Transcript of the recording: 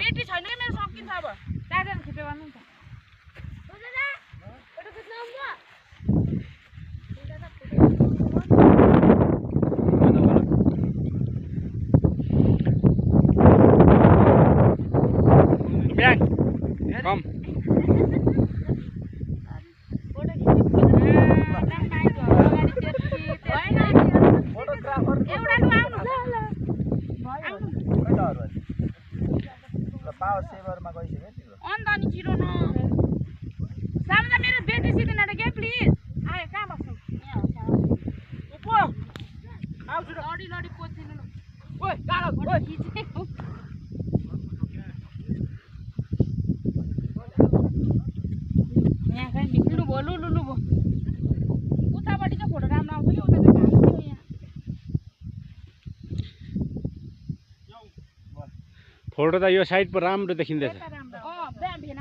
बेटी छैन के मेरो सकिन्छ अब दादा खिच्यो भन्नु त दादा फोटो खिच्न आउँछ ब्याग कम फोटो खिच्नु फोटोग्राफर एउटा आउनु पावर सेभरमा गइसक्यो तिम्रो अन्त अनि छिटो न सामना मेरो बेटी सिदिन के प्लिज आए कहाँ बस्छौ यहाँ हो पो आउँछु लडी लडी पोछिनु न ओइ गाडा ओइ खिचेको यहाँ खै निक्लु भो लु भो उतापट्टि चाहिँ फोटो राम्रो आउँछ कि उता चाहिँ घाम थियो यहाँ फोटो त यो साइड पर राम्रो देखिँदैछ भेना